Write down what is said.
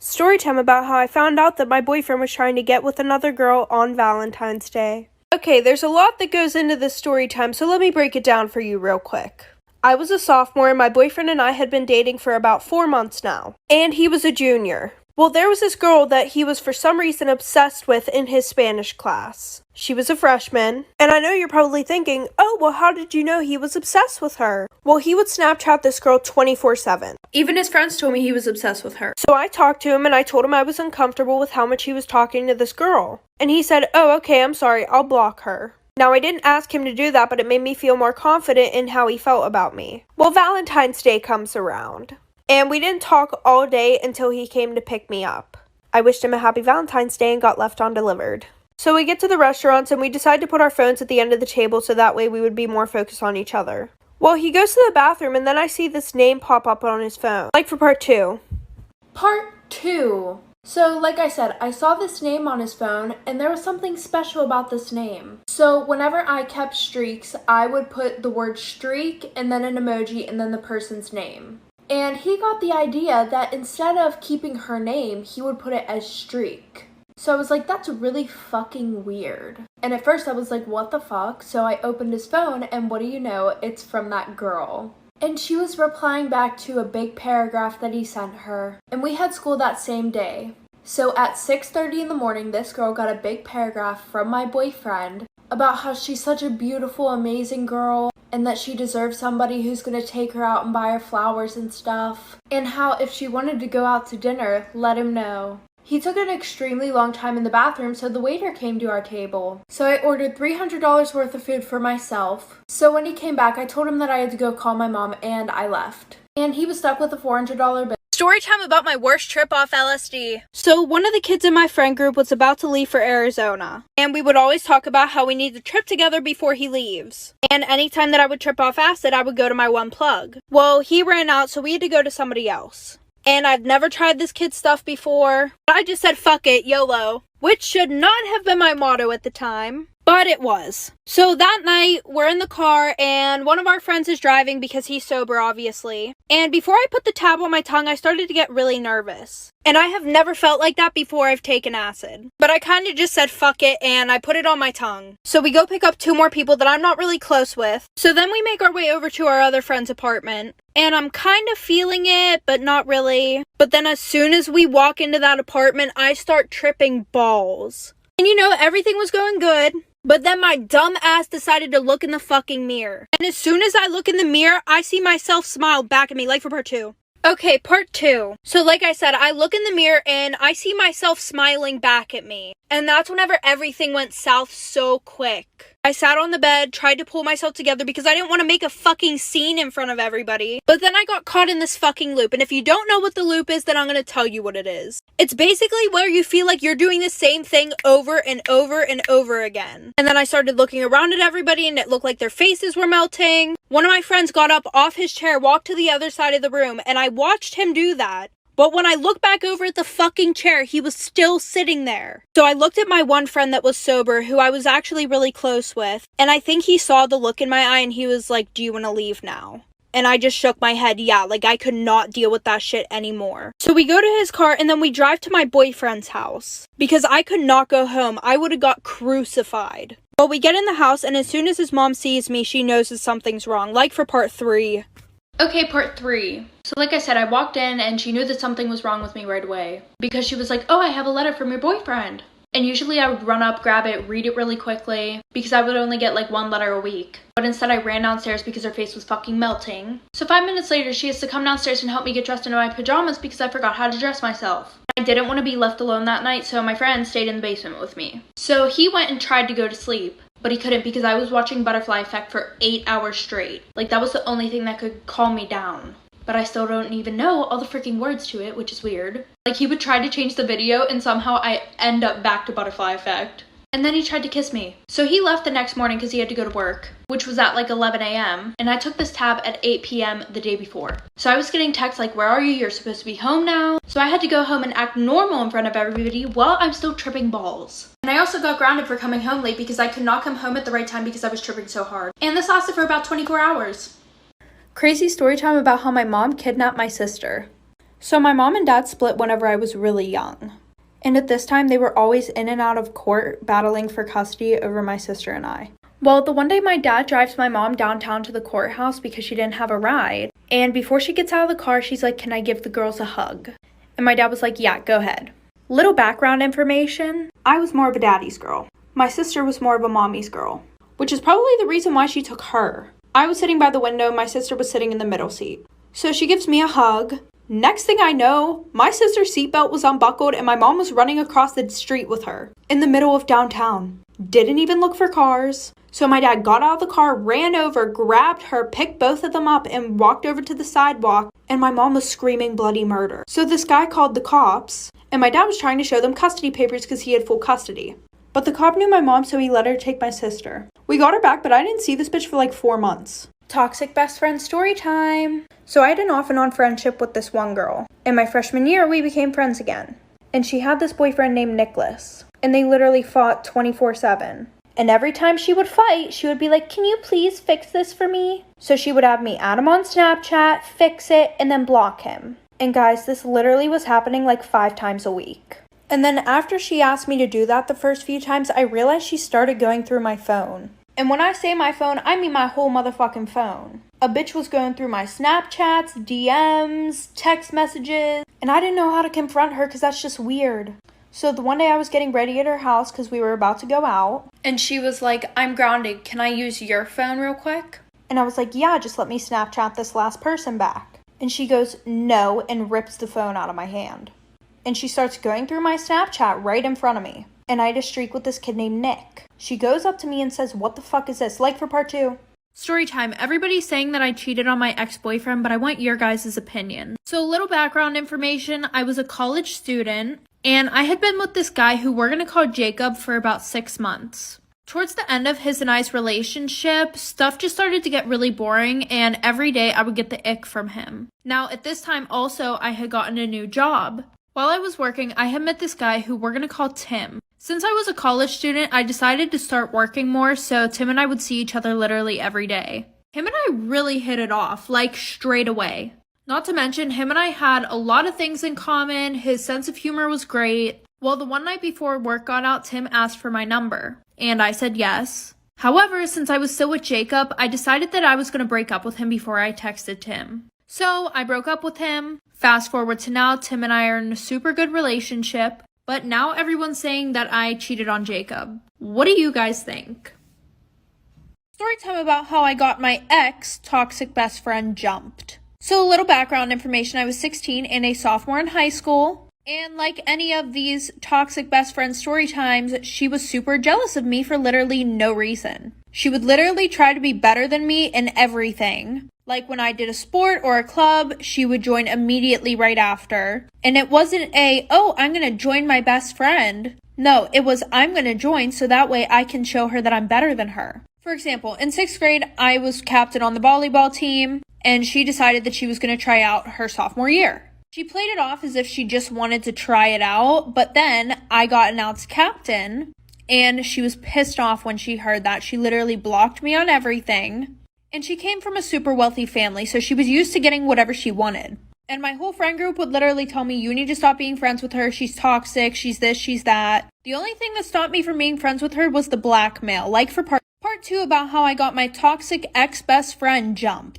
Story time about how I found out that my boyfriend was trying to get with another girl on Valentine's Day. Okay, there's a lot that goes into this story time, so let me break it down for you real quick. I was a sophomore and my boyfriend and I had been dating for about 4 months now. And he was a junior. Well, there was this girl that he was for some reason obsessed with in his Spanish class. She was a freshman, and I know you're probably thinking, oh, well, how did you know he was obsessed with her? Well, he would Snapchat this girl 24/7. Even his friends told me he was obsessed with her. So I talked to him and I told him I was uncomfortable with how much he was talking to this girl. And he said, oh, okay, I'm sorry, I'll block her. Now, I didn't ask him to do that, but it made me feel more confident in how he felt about me. Well, Valentine's Day comes around. And we didn't talk all day until he came to pick me up. I wished him a happy Valentine's Day and got left undelivered. So we get to the restaurants and we decide to put our phones at the end of the table so that way we would be more focused on each other. Well, he goes to the bathroom and then I see this name pop up on his phone. Like for part 2. Part 2. So, like I said, I saw this name on his phone, and there was something special about this name. So, whenever I kept streaks, I would put the word streak, and then an emoji, and then the person's name. And he got the idea that instead of keeping her name, he would put it as streak. So I was like, that's really fucking weird. And at first I was like, what the fuck? So I opened his phone, and what do you know? It's from that girl. And she was replying back to a big paragraph that he sent her. And we had school that same day. So at 6:30 in the morning, this girl got a big paragraph from my boyfriend about how she's such a beautiful, amazing girl, and that she deserves somebody who's gonna take her out and buy her flowers and stuff. And how if she wanted to go out to dinner, let him know. He took an extremely long time in the bathroom, so the waiter came to our table. So I ordered $300 worth of food for myself. So when he came back, I told him that I had to go call my mom, and I left. And he was stuck with a $400 bill. Story time about my worst trip off LSD. So one of the kids in my friend group was about to leave for Arizona. And we would always talk about how we need to trip together before he leaves. And anytime that I would trip off acid, I would go to my one plug. Well, he ran out, so we had to go to somebody else. And I've never tried this kid's stuff before. I just said, fuck it, YOLO. Which should not have been my motto at the time. But it was. So that night, we're in the car, and one of our friends is driving because he's sober, obviously. And before I put the tab on my tongue, I started to get really nervous. And I have never felt like that before I've taken acid. But I kind of just said fuck it, and I put it on my tongue. So we go pick up 2 more people that I'm not really close with. So then we make our way over to our other friend's apartment. And I'm kind of feeling it, but not really. But then as soon as we walk into that apartment, I start tripping balls. And you know, everything was going good. But then my dumb ass decided to look in the fucking mirror. And as soon as I look in the mirror, I see myself smile back at me, like for part 2. Okay, part 2. So like I said, I look in the mirror and I see myself smiling back at me. And that's whenever everything went south so quick. I sat on the bed, tried to pull myself together because I didn't want to make a fucking scene in front of everybody. But then I got caught in this fucking loop. And if you don't know what the loop is, then I'm going to tell you what it is. It's basically where you feel like you're doing the same thing over and over and over again. And then I started looking around at everybody and it looked like their faces were melting. One of my friends got up off his chair, walked to the other side of the room, and I watched him do that. But when I looked back over at the fucking chair, he was still sitting there. So I looked at my one friend that was sober, who I was actually really close with, and I think he saw the look in my eye and he was like, do you want to leave now? And I just shook my head, yeah, like I could not deal with that shit anymore. So we go to his car and then we drive to my boyfriend's house. Because I could not go home. I would have got crucified. Well, we get in the house and as soon as his mom sees me, she knows that something's wrong. Like for part 3. Okay, part 3. So like I said, I walked in and she knew that something was wrong with me right away. Because she was like, oh, I have a letter from your boyfriend. And usually I would run up, grab it, read it really quickly. Because I would only get like 1 letter a week. But instead I ran downstairs because her face was fucking melting. So 5 minutes later, she has to come downstairs and help me get dressed into my pajamas because I forgot how to dress myself. I didn't want to be left alone that night, so my friend stayed in the basement with me. So he went and tried to go to sleep. But he couldn't because I was watching Butterfly Effect for 8 hours straight. Like, that was the only thing that could calm me down. But I still don't even know all the freaking words to it, which is weird. Like, he would try to change the video and somehow I end up back to Butterfly Effect. And then he tried to kiss me. So he left the next morning because he had to go to work, which was at like 11 a.m. And I took this tab at 8 p.m. the day before. So I was getting texts like, where are you? You're supposed to be home now. So I had to go home and act normal in front of everybody while I'm still tripping balls. And I also got grounded for coming home late because I could not come home at the right time because I was tripping so hard. And this lasted for about 24 hours. Crazy story time about how my mom kidnapped my sister. So my mom and dad split whenever I was really young. And at this time, they were always in and out of court battling for custody over my sister and I. Well, the one day my dad drives my mom downtown to the courthouse because she didn't have a ride. And before she gets out of the car, she's like, "Can I give the girls a hug?" And my dad was like, "Yeah, go ahead." Little background information. I was more of a daddy's girl. My sister was more of a mommy's girl, which is probably the reason why she took her. I was sitting by the window, my sister was sitting in the middle seat. So she gives me a hug. Next thing I know, my sister's seatbelt was unbuckled and my mom was running across the street with her in the middle of downtown. Didn't even look for cars. So my dad got out of the car, ran over, grabbed her, picked both of them up, and walked over to the sidewalk, and my mom was screaming bloody murder. So this guy called the cops, and my dad was trying to show them custody papers because he had full custody. But the cop knew my mom, so he let her take my sister. We got her back, but I didn't see this bitch for like 4 months. Toxic best friend story time. So I had an off and on friendship with this one girl. In my freshman year, we became friends again. And she had this boyfriend named Nicholas. And they literally fought 24/7. And every time she would fight, she would be like, "Can you please fix this for me?" So she would have me add him on Snapchat, fix it, and then block him. And guys, this literally was happening like 5 times a week. And then after she asked me to do that the first few times, I realized she started going through my phone. And when I say my phone, I mean my whole motherfucking phone. A bitch was going through my Snapchats, DMs, text messages, and I didn't know how to confront her because that's just weird. So the one day I was getting ready at her house because we were about to go out, and she was like, "I'm grounded, can I use your phone real quick?" And I was like, "Yeah, just let me Snapchat this last person back." And she goes, "No," and rips the phone out of my hand. And she starts going through my Snapchat right in front of me. And I had a streak with this kid named Nick. She goes up to me and says, "What the fuck is this?" Like for part 2. Story time. Everybody's saying that I cheated on my ex-boyfriend, but I want your guys' opinion. So a little background information. I was a college student, and I had been with this guy who we're going to call Jacob for about 6 months. Towards the end of his and I's relationship, stuff just started to get really boring, and every day I would get the ick from him. Now, at this time also, I had gotten a new job. While I was working, I had met this guy who we're going to call Tim. Since I was a college student, I decided to start working more, so Tim and I would see each other literally every day. Him and I really hit it off, like straight away. Not to mention, him and I had a lot of things in common, his sense of humor was great. Well, the one night before work got out, Tim asked for my number, and I said yes. However, since I was still with Jacob, I decided that I was going to break up with him before I texted Tim. So I broke up with him. Fast forward to now, Tim and I are in a super good relationship. But now everyone's saying that I cheated on Jacob. What do you guys think? Story time about how I got my ex-toxic best friend jumped. So a little background information. I was 16 and a sophomore in high school. And like any of these toxic best friend story times, she was super jealous of me for literally no reason. She would literally try to be better than me in everything. Like when I did a sport or a club, she would join immediately right after. And it wasn't "Oh, I'm going to join my best friend." No, it was, "I'm going to join so that way I can show her that I'm better than her." For example, in 6th grade, I was captain on the volleyball team, and she decided that she was going to try out her sophomore year. She played it off as if she just wanted to try it out, but then I got announced captain, and she was pissed off when she heard that. She literally blocked me on everything. And she came from a super wealthy family, so she was used to getting whatever she wanted. And my whole friend group would literally tell me, "You need to stop being friends with her. She's toxic. She's this, she's that." The only thing that stopped me from being friends with her was the blackmail. Like for part 2 about how I got my toxic ex-best friend jumped.